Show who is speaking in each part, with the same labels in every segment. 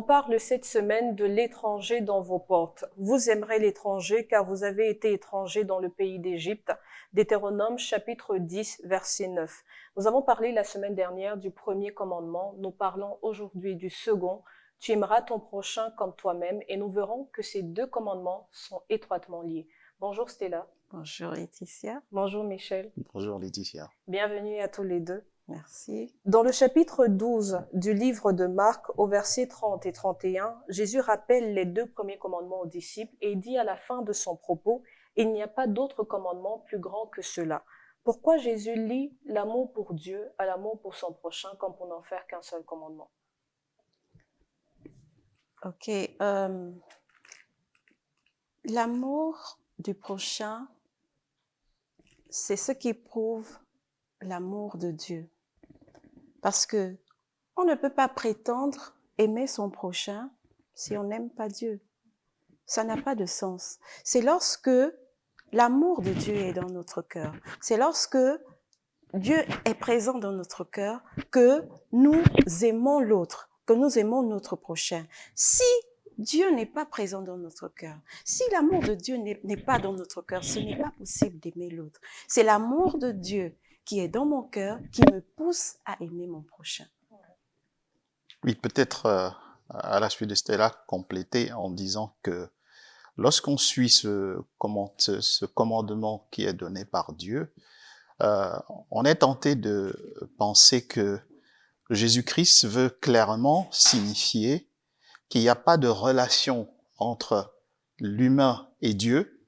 Speaker 1: parle cette semaine de l'étranger dans vos portes. Vous aimerez l'étranger car vous avez été étrangers dans le pays d'Égypte. Deutéronome chapitre 10, verset 9. Nous avons parlé la semaine dernière du premier commandement. Nous parlons aujourd'hui du second. Tu aimeras ton prochain comme toi-même et nous verrons que ces deux commandements sont étroitement liés. Bonjour Stella.
Speaker 2: Bonjour Laetitia.
Speaker 1: Bonjour Michel.
Speaker 3: Bonjour Laetitia.
Speaker 1: Bienvenue à tous les deux.
Speaker 2: Merci.
Speaker 1: Dans le chapitre 12 du livre de Marc, au verset 30 et 31, Jésus rappelle les deux premiers commandements aux disciples et dit à la fin de son propos, « Il n'y a pas d'autre commandement plus grand que cela ». Pourquoi Jésus lie l'amour pour Dieu à l'amour pour son prochain comme pour n'en faire qu'un seul commandement?
Speaker 2: Ok. L'amour du prochain, c'est ce qui prouve l'amour de Dieu. Parce que on ne peut pas prétendre aimer son prochain si on n'aime pas Dieu. Ça n'a pas de sens. C'est lorsque l'amour de Dieu est dans notre cœur. C'est lorsque Dieu est présent dans notre cœur que nous aimons l'autre, que nous aimons notre prochain. Si Dieu n'est pas présent dans notre cœur, si l'amour de Dieu n'est pas dans notre cœur, ce n'est pas possible d'aimer l'autre. C'est l'amour de Dieu qui est dans mon cœur, qui me pousse à aimer mon prochain.
Speaker 3: Oui, peut-être à la suite de Stella, compléter en disant que lorsqu'on suit ce commandement qui est donné par Dieu, on est tenté de penser que Jésus-Christ veut clairement signifier qu'il n'y a pas de relation entre l'humain et Dieu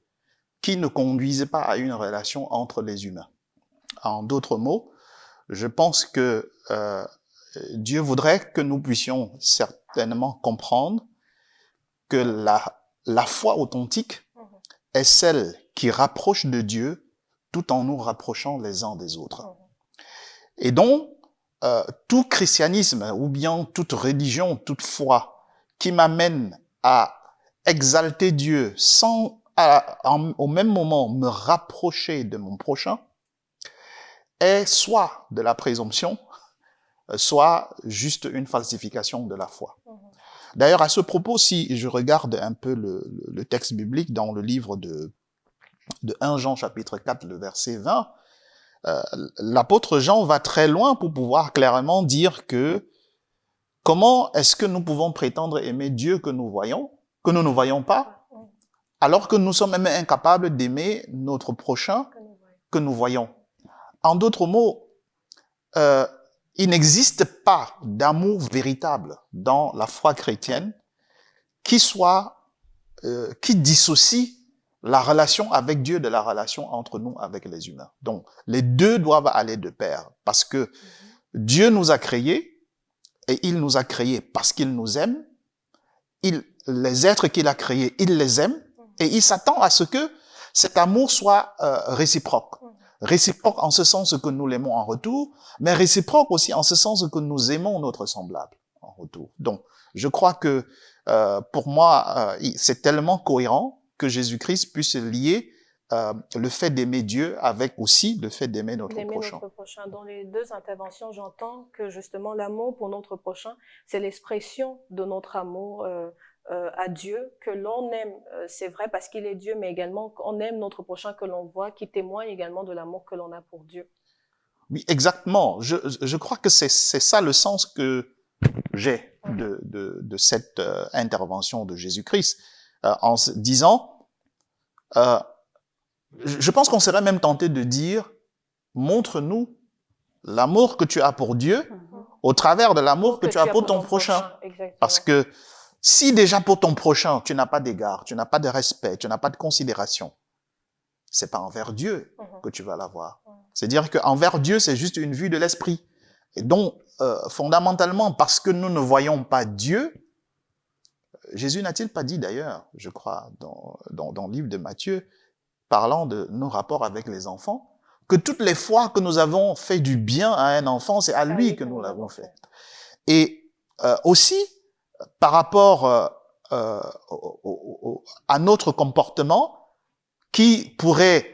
Speaker 3: qui ne conduise pas à une relation entre les humains. En d'autres mots, je pense que Dieu voudrait que nous puissions certainement comprendre que la foi authentique est celle qui rapproche de Dieu tout en nous rapprochant les uns des autres. Et donc, tout christianisme ou bien toute religion, toute foi qui m'amène à exalter Dieu sans au même moment me rapprocher de mon prochain, est soit de la présomption, soit juste une falsification de la foi. D'ailleurs, à ce propos, si je regarde un peu le texte biblique dans le livre de 1 Jean chapitre 4, le verset 20, l'apôtre Jean va très loin pour pouvoir clairement dire que comment est-ce que nous pouvons prétendre aimer Dieu que nous ne voyons pas, alors que nous sommes même incapables d'aimer notre prochain que nous voyons. En d'autres mots, il n'existe pas d'amour véritable dans la foi chrétienne qui dissocie la relation avec Dieu de la relation entre nous avec les humains. Donc, les deux doivent aller de pair parce que Dieu nous a créés et il nous a créés parce qu'il nous aime. Les êtres qu'il a créés, il les aime et il s'attend à ce que cet amour soit réciproque. Réciproque en ce sens que nous l'aimons en retour, mais réciproque aussi en ce sens que nous aimons notre semblable en retour. Donc, je crois que pour moi, c'est tellement cohérent que Jésus-Christ puisse lier le fait d'aimer Dieu avec aussi le fait d'aimer notre prochain.
Speaker 1: Dans les deux interventions, j'entends que justement l'amour pour notre prochain, c'est l'expression de notre amour à Dieu, que l'on aime, c'est vrai parce qu'il est Dieu, mais également qu'on aime notre prochain que l'on voit, qui témoigne également de l'amour que l'on a pour Dieu.
Speaker 3: Oui, exactement. Je crois que c'est ça le sens que j'ai de cette intervention de Jésus-Christ, en se disant, je pense qu'on serait même tenté de dire, montre-nous l'amour que tu as pour Dieu au travers de l'amour que tu as pour ton prochain. Parce que si déjà pour ton prochain, tu n'as pas d'égard, tu n'as pas de respect, tu n'as pas de considération, c'est pas envers Dieu que tu vas l'avoir. C'est-à-dire qu'envers Dieu, c'est juste une vue de l'esprit. Et donc, fondamentalement, parce que nous ne voyons pas Dieu, Jésus n'a-t-il pas dit d'ailleurs, je crois, dans le livre de Matthieu, parlant de nos rapports avec les enfants, que toutes les fois que nous avons fait du bien à un enfant, c'est à lui que nous l'avons fait. Et aussi, par rapport à notre comportement qui pourrait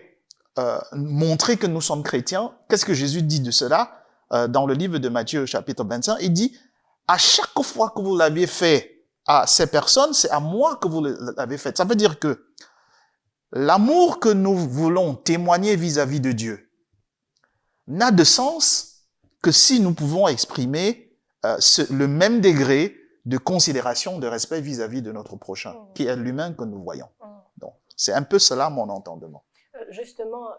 Speaker 3: montrer que nous sommes chrétiens, qu'est-ce que Jésus dit de cela dans le livre de Matthieu chapitre 25? Il dit, à chaque fois que vous l'aviez fait à ces personnes, c'est à moi que vous l'avez fait. Ça veut dire que l'amour que nous voulons témoigner vis-à-vis de Dieu n'a de sens que si nous pouvons exprimer le même degré de considération, de respect vis-à-vis de notre prochain, qui est l'humain que nous voyons. Donc, c'est un peu cela mon entendement.
Speaker 1: Justement,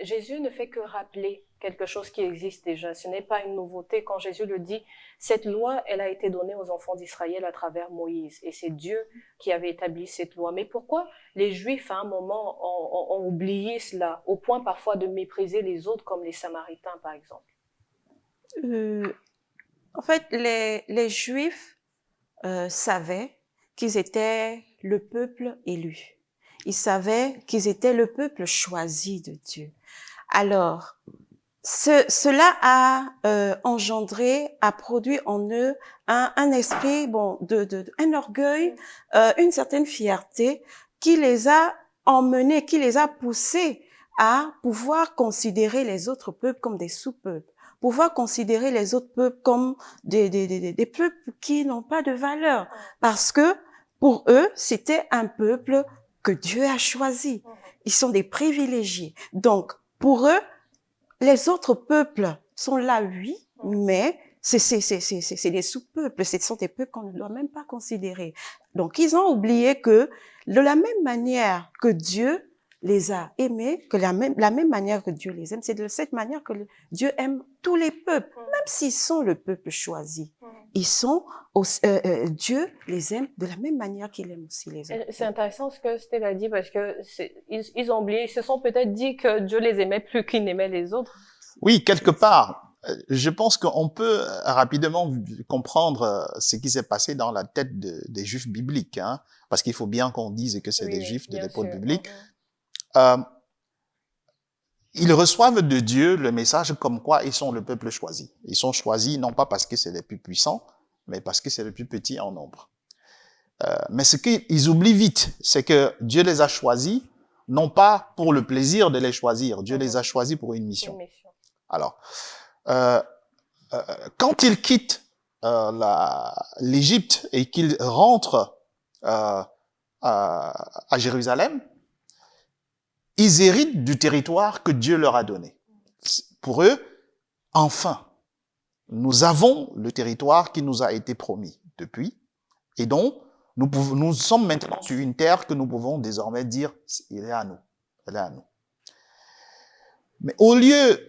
Speaker 1: Jésus ne fait que rappeler quelque chose qui existe déjà. Ce n'est pas une nouveauté quand Jésus le dit. Cette loi, elle a été donnée aux enfants d'Israël à travers Moïse. Et c'est Dieu qui avait établi cette loi. Mais pourquoi les Juifs, à un moment, ont oublié cela, au point parfois de mépriser les autres, comme les Samaritains, par exemple?
Speaker 2: En fait, les Juifs savaient qu'ils étaient le peuple élu. Ils savaient qu'ils étaient le peuple choisi de Dieu. Alors, cela a engendré, a produit en eux un esprit, un orgueil, une certaine fierté qui les a emmenés, qui les a poussés à pouvoir considérer les autres peuples comme des sous-peuples, pouvoir considérer les autres peuples comme des peuples qui n'ont pas de valeur, parce que pour eux, c'était un peuple que Dieu a choisi. Ils sont des privilégiés. Donc, pour eux, les autres peuples sont là, oui, mais c'est des sous-peuples. Ce sont des peuples qu'on ne doit même pas considérer. Donc, ils ont oublié que de la même manière que Dieu les a aimés, que la même manière que Dieu les aime, c'est de cette manière que Dieu aime tous les peuples, même s'ils sont le peuple choisi. Ils sont Dieu les aime de la même manière qu'il aime aussi les autres.
Speaker 1: C'est intéressant ce que Stella a dit parce que ils ont oublié, ils se sont peut-être dit que Dieu les aimait plus qu'il n'aimait les autres.
Speaker 3: Oui, quelque part. Je pense qu'on peut rapidement comprendre ce qui s'est passé dans la tête des Juifs bibliques, hein, parce qu'il faut bien qu'on dise que c'est des Juifs de l'époque biblique. Ils reçoivent de Dieu le message comme quoi ils sont le peuple choisi. Ils sont choisis non pas parce que c'est les plus puissants, mais parce que c'est le plus petit en nombre. Mais ce qu'ils oublient vite, c'est que Dieu les a choisis, non pas pour le plaisir de les choisir, Dieu les a choisis pour une mission. Alors, quand ils quittent l'Égypte et qu'ils rentrent à Jérusalem, ils héritent du territoire que Dieu leur a donné. Pour eux, enfin, nous avons le territoire qui nous a été promis depuis, et donc nous sommes maintenant sur une terre que nous pouvons désormais dire, il est à nous, elle est à nous. Mais au lieu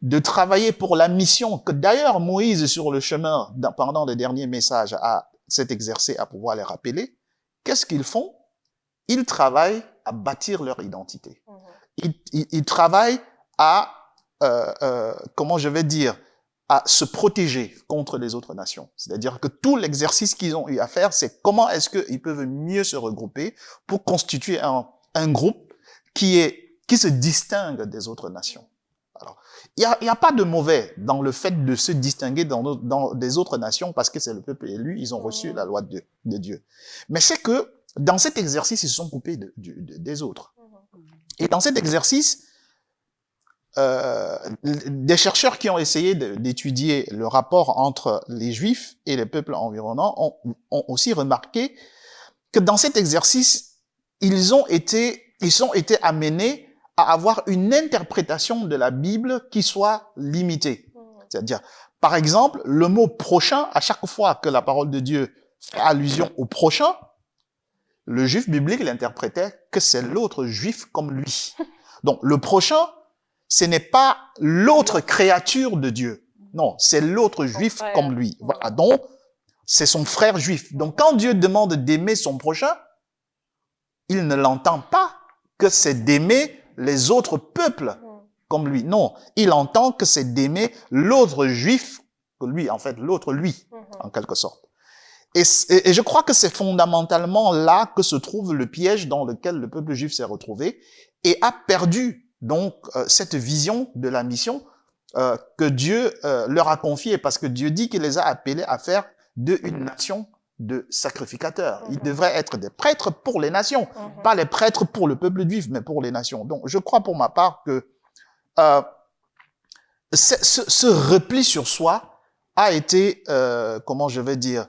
Speaker 3: de travailler pour la mission que d'ailleurs Moïse sur le chemin, pendant le dernier message, s'est exercé à pouvoir les rappeler, qu'est-ce qu'ils font? Ils travaillent à bâtir leur identité. Ils travaillent à, comment je vais dire, à se protéger contre les autres nations. C'est-à-dire que tout l'exercice qu'ils ont eu à faire, c'est comment est-ce qu'ils peuvent mieux se regrouper pour constituer un groupe qui se distingue des autres nations. Alors, il y a pas de mauvais dans le fait de se distinguer dans des autres nations parce que c'est le peuple élu, ils ont reçu la loi de Dieu. Mais c'est que dans cet exercice, ils se sont coupés des autres. Et dans cet exercice, des chercheurs qui ont essayé d'étudier le rapport entre les Juifs et les peuples environnants ont aussi remarqué que dans cet exercice, ils ont été amenés à avoir une interprétation de la Bible qui soit limitée. C'est-à-dire, par exemple, le mot prochain, à chaque fois que la parole de Dieu fait allusion au prochain, le juif biblique l'interprétait que c'est l'autre juif comme lui. Donc, le prochain, ce n'est pas l'autre créature de Dieu. Non, c'est l'autre juif comme lui. Voilà, donc, c'est son frère juif. Donc, quand Dieu demande d'aimer son prochain, il ne l'entend pas que c'est d'aimer les autres peuples comme lui. Non, il entend que c'est d'aimer l'autre juif que lui, en fait, l'autre lui, en quelque sorte. Et je crois que c'est fondamentalement là que se trouve le piège dans lequel le peuple juif s'est retrouvé et a perdu donc cette vision de la mission que Dieu leur a confiée, parce que Dieu dit qu'il les a appelés à faire d'eux une nation de sacrificateurs. Ils devraient être des prêtres pour les nations, pas les prêtres pour le peuple juif, mais pour les nations. Donc je crois pour ma part que ce repli sur soi a été, comment je vais dire,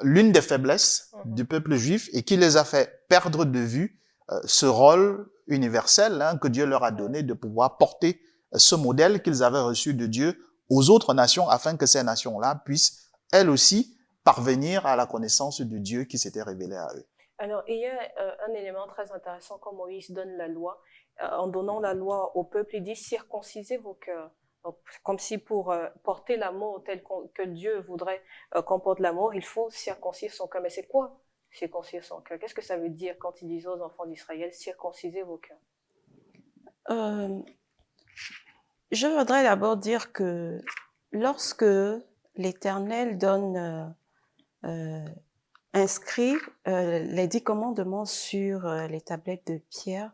Speaker 3: l'une des faiblesses du peuple juif et qui les a fait perdre de vue ce rôle universel que Dieu leur a donné de pouvoir porter ce modèle qu'ils avaient reçu de Dieu aux autres nations afin que ces nations-là puissent, elles aussi, parvenir à la connaissance de Dieu qui s'était révélé à eux.
Speaker 1: Alors, il y a un élément très intéressant quand Moïse donne la loi. En donnant la loi au peuple, il dit « circoncisez vos cœurs ». Comme si pour porter l'amour tel que Dieu voudrait qu'on porte l'amour, il faut circoncire son cœur. Mais c'est quoi circoncire son cœur? Qu'est-ce que ça veut dire quand il dit aux enfants d'Israël « circoncisez vos cœurs »
Speaker 2: Je voudrais d'abord dire que lorsque l'Éternel donne, inscrit les 10 commandements sur les tablettes de pierre,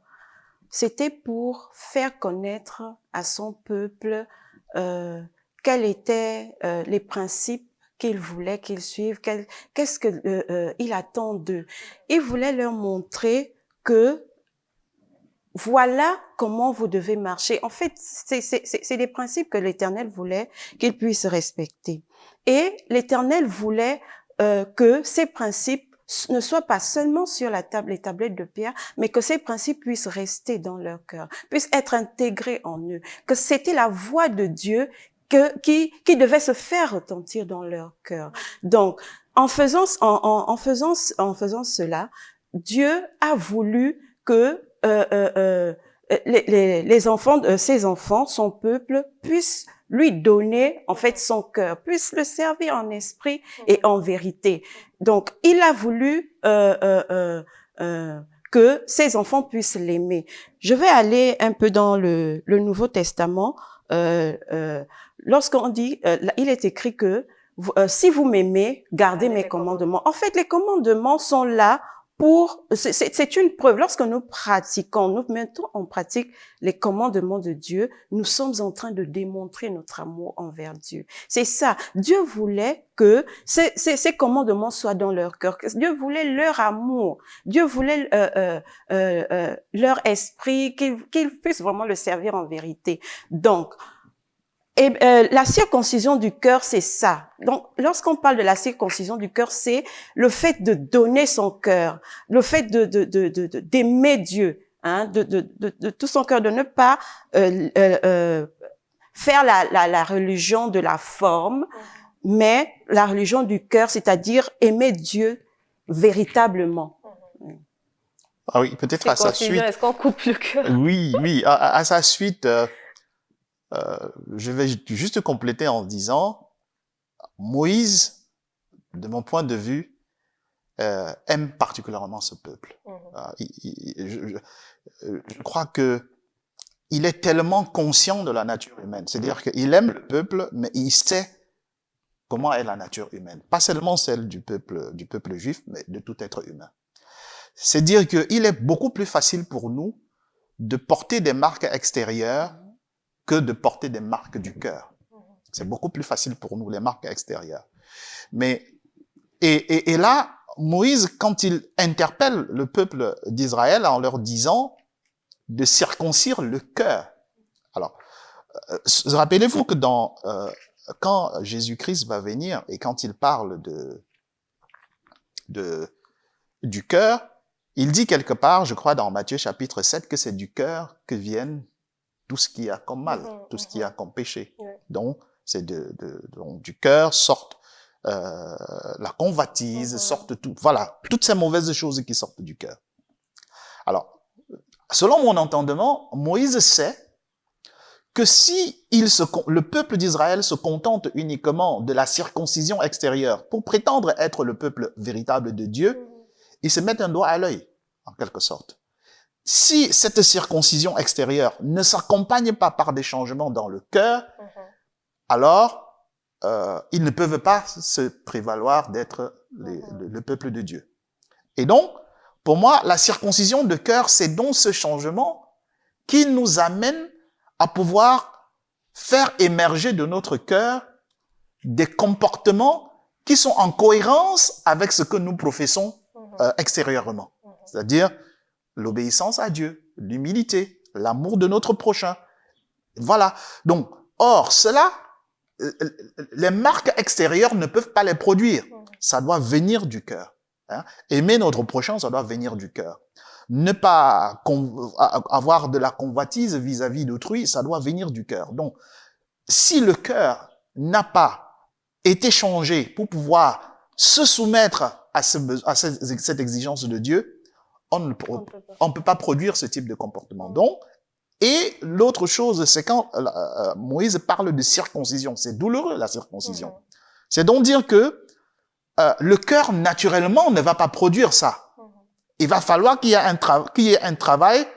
Speaker 2: c'était pour faire connaître à son peuple quels étaient les principes qu'il voulait qu'ils suivent, qu'est-ce qu'il attend d'eux. Il voulait leur montrer que voilà comment vous devez marcher. En fait, c'est des principes que l'Éternel voulait qu'ils puissent respecter. Et l'Éternel voulait que ces principes ne soient pas seulement sur les tablettes de pierre, mais que ces principes puissent rester dans leur cœur, puissent être intégrés en eux, que c'était la voix de Dieu qui devait se faire retentir dans leur cœur. Donc, en faisant cela, Dieu a voulu que les enfants, ses enfants, son peuple, puissent lui donner, en fait, son cœur, puissent le servir en esprit et en vérité. Donc, il a voulu que ses enfants puissent l'aimer. Je vais aller un peu dans le Nouveau Testament. Lorsqu'on dit, il est écrit que si vous m'aimez, gardez mes commandements. En fait, les commandements sont là c'est une preuve. Lorsque nous mettons en pratique les commandements de Dieu, nous sommes en train de démontrer notre amour envers Dieu. C'est ça. Dieu voulait que ces commandements soient dans leur cœur. Dieu voulait leur amour. Dieu voulait leur esprit, qu'ils puissent vraiment le servir en vérité. Donc, et la circoncision du cœur, c'est ça. Donc, lorsqu'on parle de la circoncision du cœur, c'est le fait de donner son cœur, le fait d'aimer Dieu, de tout son cœur, de ne pas faire la religion de la forme, mais la religion du cœur, c'est-à-dire aimer Dieu véritablement.
Speaker 3: Ah oui, peut-être à sa suite.
Speaker 1: Est-ce qu'on coupe le cœur?
Speaker 3: Oui, à sa suite. Je vais juste compléter en disant, Moïse, de mon point de vue, aime particulièrement ce peuple. Je crois que il est tellement conscient de la nature humaine. C'est-à-dire qu'il aime le peuple, mais il sait comment est la nature humaine. Pas seulement celle du peuple juif, mais de tout être humain. C'est-à-dire qu'il est beaucoup plus facile pour nous de porter des marques extérieures que de porter des marques du cœur. C'est beaucoup plus facile pour nous, les marques extérieures. Mais, et là, Moïse, quand il interpelle le peuple d'Israël en leur disant de circoncire le cœur. Alors, rappelez-vous que quand Jésus-Christ va venir et quand il parle du cœur, il dit quelque part, je crois dans Matthieu chapitre 7, que c'est du cœur que viennent tout ce qu'il y a comme mal, tout ce qu'il y a comme péché. Donc, c'est donc, du cœur sortent la convoitise, sortent tout, voilà, toutes ces mauvaises choses qui sortent du cœur. Alors, selon mon entendement, Moïse sait que si le peuple d'Israël se contente uniquement de la circoncision extérieure pour prétendre être le peuple véritable de Dieu, ils se mettent un doigt à l'œil, en quelque sorte. Si cette circoncision extérieure ne s'accompagne pas par des changements dans le cœur, alors ils ne peuvent pas se prévaloir d'être le peuple de Dieu. Et donc, pour moi, la circoncision de cœur, c'est donc ce changement qui nous amène à pouvoir faire émerger de notre cœur des comportements qui sont en cohérence avec ce que nous professons extérieurement. C'est-à-dire l'obéissance à Dieu, l'humilité, l'amour de notre prochain. Voilà. Donc, or, cela, les marques extérieures ne peuvent pas les produire. ça doit venir du cœur. Hein. Aimer notre prochain, ça doit venir du cœur. Ne pas avoir de la convoitise vis-à-vis d'autrui, ça doit venir du cœur. Donc, si le cœur n'a pas été changé pour pouvoir se soumettre à cette exigence de Dieu, on ne peut pas produire ce type de comportement. Donc, et l'autre chose, c'est quand Moïse parle de circoncision. C'est douloureux, la circoncision. C'est donc dire que le cœur, naturellement, ne va pas produire ça. Il va falloir qu'il y ait un travail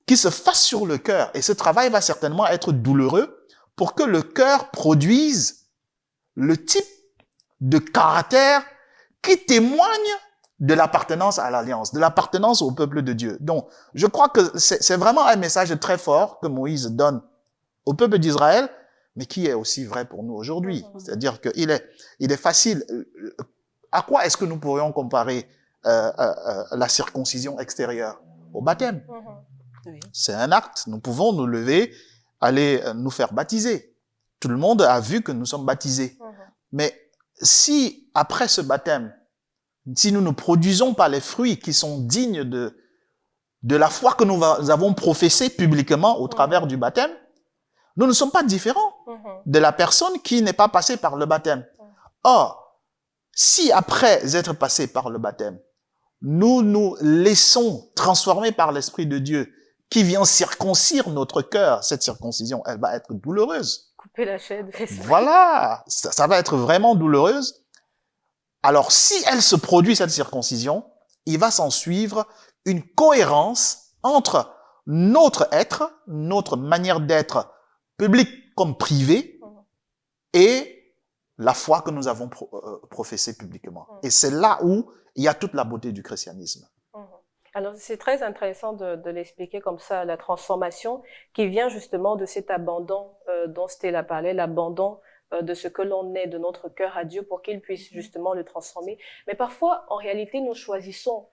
Speaker 3: qui se fasse sur le cœur. Et ce travail va certainement être douloureux pour que le cœur produise le type de caractère qui témoigne de l'appartenance à l'alliance, de l'appartenance au peuple de Dieu. Donc, je crois que c'est vraiment un message très fort que Moïse donne au peuple d'Israël, mais qui est aussi vrai pour nous aujourd'hui. C'est-à-dire qu'il est facile. À quoi est-ce que nous pourrions comparer la circoncision extérieure? Au baptême. Oui. C'est un acte. Nous pouvons nous lever, aller nous faire baptiser. Tout le monde a vu que nous sommes baptisés. Mais si, après ce baptême, si nous ne produisons pas les fruits qui sont dignes de la foi que nous avons professée publiquement au travers du baptême, nous ne sommes pas différents de la personne qui n'est pas passée par le baptême. Or, si après être passé par le baptême, nous nous laissons transformer par l'Esprit de Dieu qui vient circoncire notre cœur, cette circoncision, elle va être douloureuse.
Speaker 1: Couper la chaîne.
Speaker 3: Voilà, ça va être vraiment douloureuse. Alors, si elle se produit, cette circoncision, il va s'en suivre une cohérence entre notre être, notre manière d'être public comme privé, et la foi que nous avons professée publiquement. Et c'est là où il y a toute la beauté du christianisme.
Speaker 1: Alors, c'est très intéressant de l'expliquer comme ça, la transformation qui vient justement de cet abandon dont Stella parlait, l'abandon de ce que l'on est, de notre cœur à Dieu pour qu'il puisse justement le transformer. Mais parfois, en réalité, nous choisissons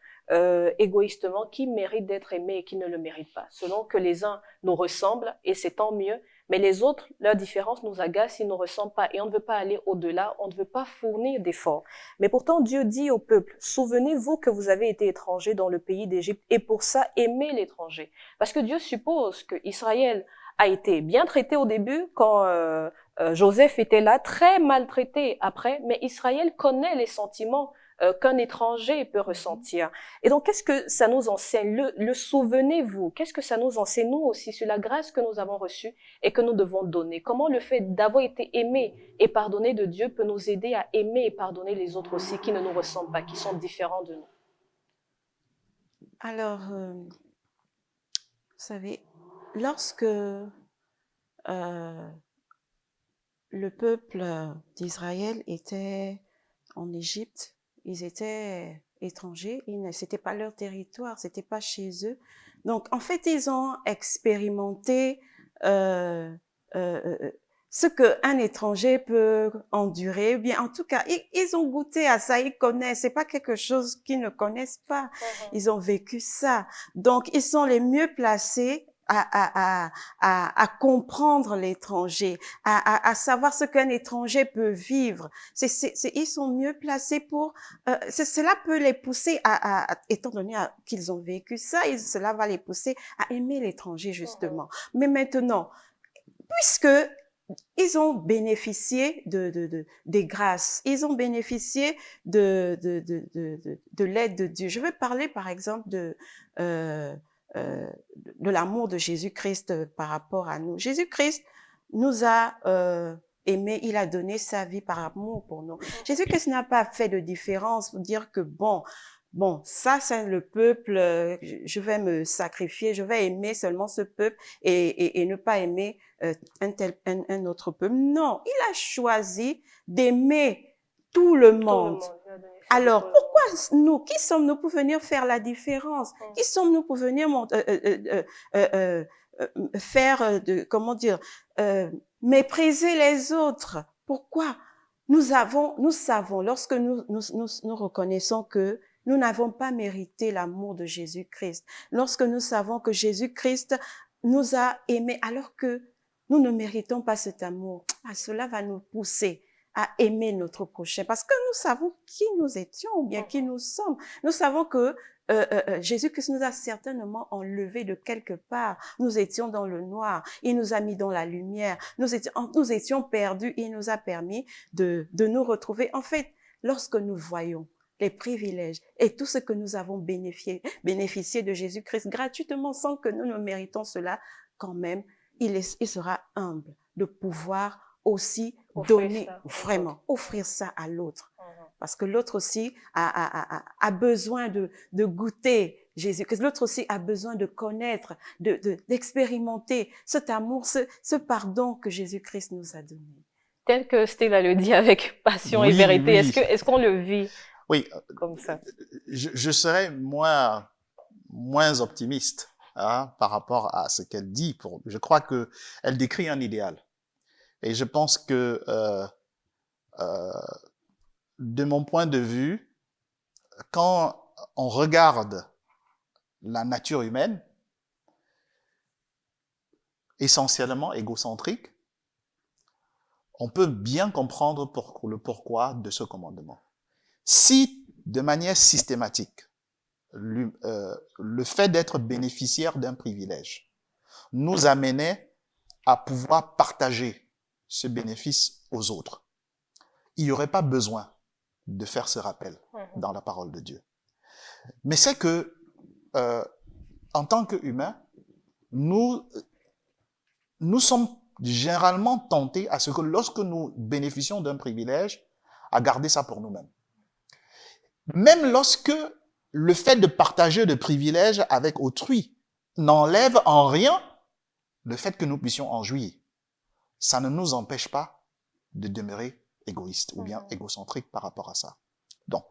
Speaker 1: égoïstement qui mérite d'être aimé et qui ne le mérite pas, selon que les uns nous ressemblent, et c'est tant mieux, mais les autres, leur différence nous agace, ils ne nous ressemblent pas, et on ne veut pas aller au-delà, on ne veut pas fournir d'efforts. Mais pourtant, Dieu dit au peuple, souvenez-vous que vous avez été étrangers dans le pays d'Égypte, et pour ça, aimez l'étranger. Parce que Dieu suppose que Israël a été bien traité au début, quand Joseph était là, très maltraité après, mais Israël connaît les sentiments qu'un étranger peut ressentir. Et donc, qu'est-ce que ça nous enseigne? Le souvenez-vous, qu'est-ce que ça nous enseigne, nous aussi, sur la grâce que nous avons reçue et que nous devons donner? Comment le fait d'avoir été aimé et pardonné de Dieu peut nous aider à aimer et pardonner les autres aussi, qui ne nous ressemblent pas, qui sont différents de nous?
Speaker 2: Alors, vous savez, lorsque le peuple d'Israël était en Égypte, ils étaient étrangers, c'était pas leur territoire, c'était pas chez eux. Donc, en fait, ils ont expérimenté ce qu'un étranger peut endurer. Bien, en tout cas, ils ont goûté à ça, ils connaissent. C'est pas quelque chose qu'ils ne connaissent pas. Ils ont vécu ça. Donc, ils sont les mieux placés à comprendre l'étranger, à savoir ce qu'un étranger peut vivre. Ils sont mieux placés pour, cela peut les pousser étant donné qu'ils ont vécu ça, cela va les pousser à aimer l'étranger, justement. Mais maintenant, puisque ils ont bénéficié des grâces, ils ont bénéficié de l'aide de Dieu. Je vais parler, par exemple, de l'amour de Jésus-Christ par rapport à nous. Jésus-Christ nous a aimés, il a donné sa vie par amour pour nous. Jésus-Christ n'a pas fait de différence pour dire que bon, ça c'est le peuple, je vais me sacrifier, je vais aimer seulement ce peuple et ne pas aimer un autre peuple. Non, il a choisi d'aimer tout le monde. Alors, pourquoi nous, qui sommes-nous pour venir faire la différence? Qui sommes-nous pour venir faire, mépriser les autres? Pourquoi? Nous savons, lorsque nous reconnaissons que nous n'avons pas mérité l'amour de Jésus-Christ, lorsque nous savons que Jésus-Christ nous a aimés alors que nous ne méritons pas cet amour, cela va nous pousser à aimer notre prochain parce que nous savons qui nous étions ou bien qui nous sommes. Nous savons que Jésus-Christ nous a certainement enlevés de quelque part. Nous étions dans le noir. Il nous a mis dans la lumière. Nous étions perdus. Il nous a permis de nous retrouver. En fait, lorsque nous voyons les privilèges et tout ce que nous avons bénéficié de Jésus-Christ gratuitement sans que nous ne méritons cela, quand même, il sera humble de pouvoir aussi donner, vraiment, offrir ça à l'autre. Parce que l'autre aussi a besoin de goûter Jésus-Christ. L'autre aussi a besoin de connaître, d'expérimenter cet amour, ce pardon que Jésus-Christ nous a donné.
Speaker 1: Tel que Stella le dit avec passion et vérité, est-ce qu'on le vit comme ça?
Speaker 3: Je serais moins optimiste par rapport à ce qu'elle dit. Je crois qu'elle décrit un idéal. Et je pense que de mon point de vue, quand on regarde la nature humaine, essentiellement égocentrique, on peut bien comprendre le pourquoi de ce commandement. Si, de manière systématique, le fait d'être bénéficiaire d'un privilège nous amenait à pouvoir partager ce bénéfice aux autres, il n'y aurait pas besoin de faire ce rappel dans la parole de Dieu. Mais c'est que, en tant qu'humains, nous sommes généralement tentés à ce que lorsque nous bénéficions d'un privilège, à garder ça pour nous-mêmes. Même lorsque le fait de partager de privilèges avec autrui n'enlève en rien le fait que nous puissions en jouir, ça ne nous empêche pas de demeurer égoïstes ou bien égocentriques par rapport à ça. Donc,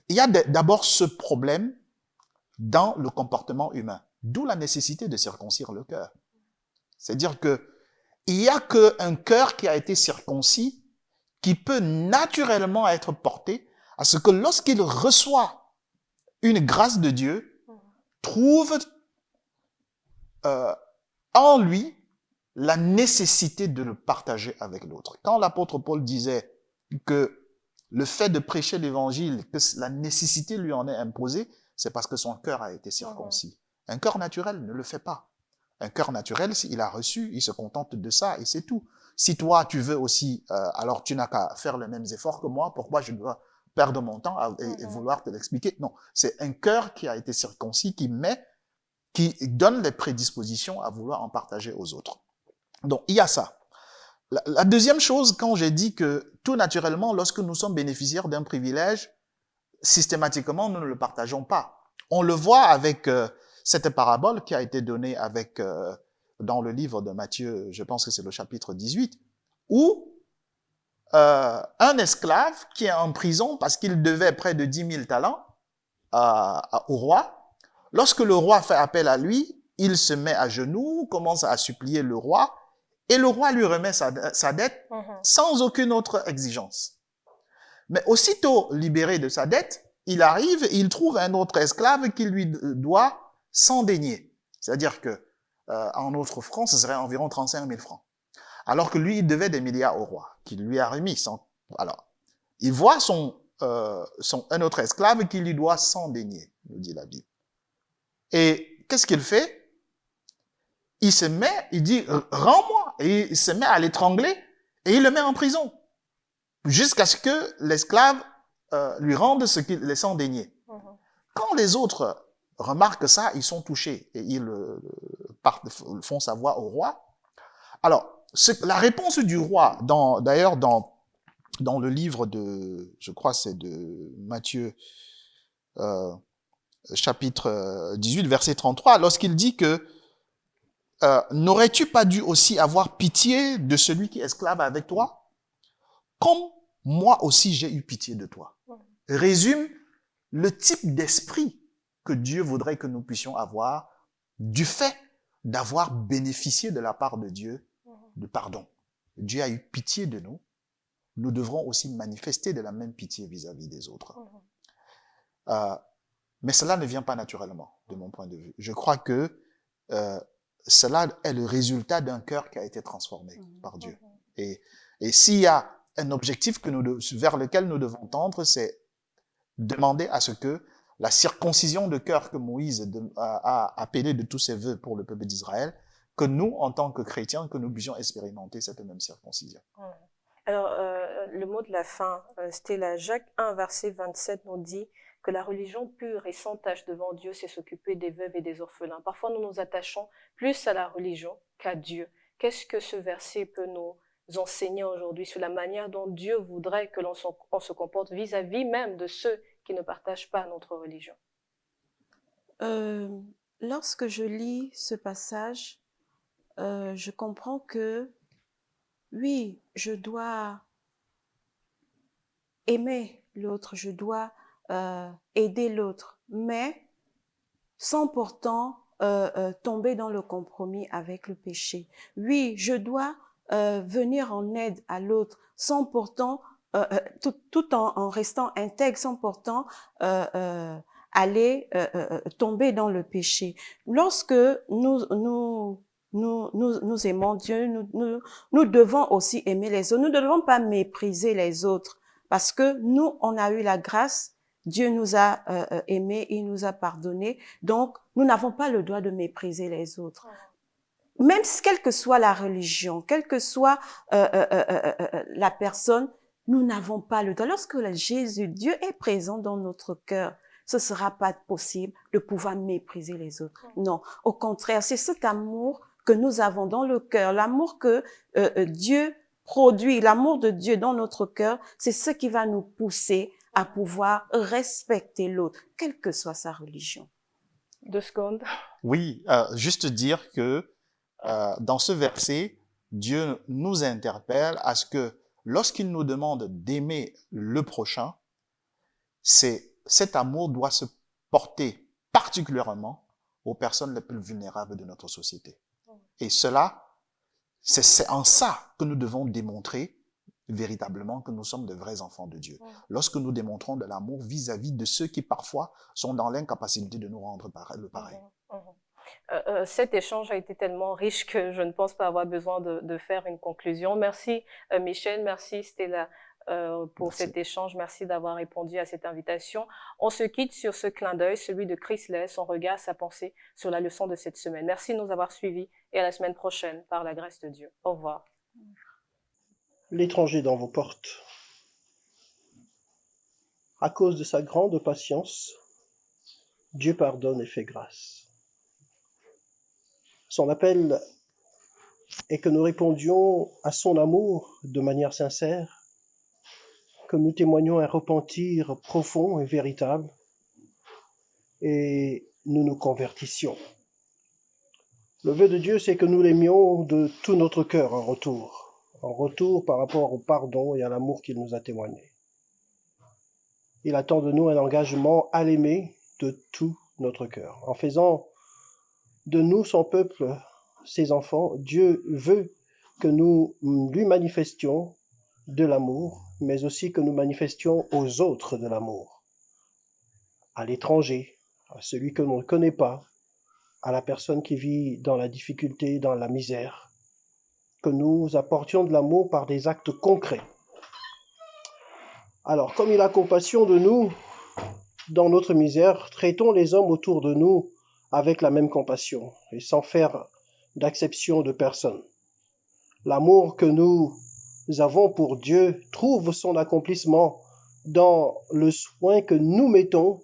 Speaker 3: il y a d'abord ce problème dans le comportement humain, d'où la nécessité de circoncire le cœur. C'est-à-dire que il n'y a qu'un cœur qui a été circoncis qui peut naturellement être porté à ce que lorsqu'il reçoit une grâce de Dieu, trouve en lui la nécessité de le partager avec l'autre. Quand l'apôtre Paul disait que le fait de prêcher l'évangile, que la nécessité lui en est imposée, c'est parce que son cœur a été circoncis. Un cœur naturel ne le fait pas. Un cœur naturel, s'il a reçu, il se contente de ça et c'est tout. Si toi, tu veux aussi, alors tu n'as qu'à faire les mêmes efforts que moi, pourquoi je dois perdre mon temps et vouloir te l'expliquer? Non, c'est un cœur qui a été circoncis, qui donne les prédispositions à vouloir en partager aux autres. Donc, il y a ça. La deuxième chose, quand j'ai dit que tout naturellement, lorsque nous sommes bénéficiaires d'un privilège, systématiquement, nous ne le partageons pas. On le voit avec cette parabole qui a été donnée dans le livre de Matthieu, je pense que c'est le chapitre 18, où un esclave qui est en prison parce qu'il devait près de 10 000 talents au roi, lorsque le roi fait appel à lui, il se met à genoux, commence à supplier le roi, et le roi lui remet sa dette sans aucune autre exigence. Mais aussitôt libéré de sa dette, il arrive et il trouve un autre esclave qui lui doit 100 deniers. C'est-à-dire que en notre franc, ce serait environ 35 000 francs. Alors que lui, il devait des milliards au roi, qui lui a remis 100. Alors, il voit un autre esclave qui lui doit 100 deniers, nous dit la Bible. Et qu'est-ce qu'il fait? Il dit, rends-moi. Et il se met à l'étrangler et il le met en prison. Jusqu'à ce que l'esclave lui rende les 100 deniers. Quand les autres remarquent ça, ils sont touchés et ils font savoir au roi. Alors, la réponse du roi, d'ailleurs dans le livre je crois c'est de Matthieu, chapitre 18, verset 33, lorsqu'il dit que n'aurais-tu pas dû aussi avoir pitié de celui qui est esclave avec toi, comme moi aussi j'ai eu pitié de toi. Résume le type d'esprit que Dieu voudrait que nous puissions avoir du fait d'avoir bénéficié de la part de Dieu de pardon. Dieu a eu pitié de nous. Nous devrons aussi manifester de la même pitié vis-à-vis des autres. Mais cela ne vient pas naturellement, de mon point de vue. Je crois que cela est le résultat d'un cœur qui a été transformé par Dieu. Et s'il y a un objectif vers lequel nous devons tendre, c'est demander à ce que la circoncision de cœur que Moïse a appelée de tous ses vœux pour le peuple d'Israël, que nous, en tant que chrétiens, que nous puissions expérimenter cette même circoncision.
Speaker 1: Alors, le mot de la fin, c'était là, Jacques 1, verset 27 nous dit que la religion pure et sans tache devant Dieu, c'est s'occuper des veuves et des orphelins. Parfois, nous nous attachons plus à la religion qu'à Dieu. Qu'est-ce que ce verset peut nous enseigner aujourd'hui sur la manière dont Dieu voudrait que l'on se comporte vis-à-vis même de ceux qui ne partagent pas notre religion?
Speaker 2: Lorsque je lis ce passage, je comprends que oui, je dois aimer l'autre, je dois aider l'autre, mais sans pourtant tomber dans le compromis avec le péché. Oui, je dois venir en aide à l'autre sans pourtant, tout en restant intègre, sans pourtant aller tomber dans le péché. Lorsque nous aimons Dieu, nous devons aussi aimer les autres. Nous ne devons pas mépriser les autres parce que nous, on a eu la grâce. Dieu nous a aimés, il nous a pardonné. Donc, nous n'avons pas le droit de mépriser les autres. Même quelle que soit la religion, quelle que soit la personne, nous n'avons pas le droit. Lorsque Jésus, Dieu est présent dans notre cœur, ce sera pas possible de pouvoir mépriser les autres. Non, au contraire, c'est cet amour que nous avons dans le cœur, l'amour que Dieu produit, l'amour de Dieu dans notre cœur, c'est ce qui va nous pousser à pouvoir respecter l'autre, quelle que soit sa religion.
Speaker 1: 2 secondes.
Speaker 3: Oui, juste dire que dans ce verset, Dieu nous interpelle à ce que lorsqu'il nous demande d'aimer le prochain, cet amour doit se porter particulièrement aux personnes les plus vulnérables de notre société. Et cela, c'est en ça que nous devons démontrer véritablement que nous sommes de vrais enfants de Dieu. Lorsque nous démontrons de l'amour vis-à-vis de ceux qui parfois sont dans l'incapacité de nous rendre le pareil.
Speaker 1: Cet échange a été tellement riche que je ne pense pas avoir besoin de faire une conclusion. Merci Michel, merci Stella pour
Speaker 3: Merci.
Speaker 1: cet échange. Merci d'avoir répondu à cette invitation. On se quitte sur ce clin d'œil, celui de Chris Lay, son regard, sa pensée sur la leçon de cette semaine. Merci de nous avoir suivis et à la semaine prochaine par la grâce de Dieu. Au revoir.
Speaker 4: L'étranger dans vos portes. À cause de sa grande patience, Dieu pardonne et fait grâce. Son appel est que nous répondions à son amour de manière sincère, que nous témoignions un repentir profond et véritable, et nous nous convertissions. Le vœu de Dieu, c'est que nous l'aimions de tout notre cœur en retour par rapport au pardon et à l'amour qu'il nous a témoigné. Il attend de nous un engagement à l'aimer de tout notre cœur. En faisant de nous son peuple, ses enfants, Dieu veut que nous lui manifestions de l'amour, mais aussi que nous manifestions aux autres de l'amour, à l'étranger, à celui que l'on ne connaît pas, à la personne qui vit dans la difficulté, dans la misère, que nous apportions de l'amour par des actes concrets. Alors, comme il a compassion de nous dans notre misère, traitons les hommes autour de nous avec la même compassion et sans faire d'acception de personne. L'amour que nous avons pour Dieu trouve son accomplissement dans le soin que nous mettons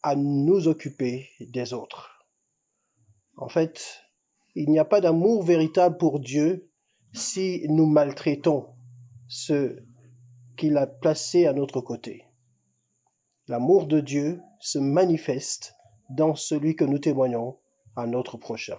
Speaker 4: à nous occuper des autres. En fait, il n'y a pas d'amour véritable pour Dieu si nous maltraitons ceux qu'il a placés à notre côté. L'amour de Dieu se manifeste dans celui que nous témoignons à notre prochain.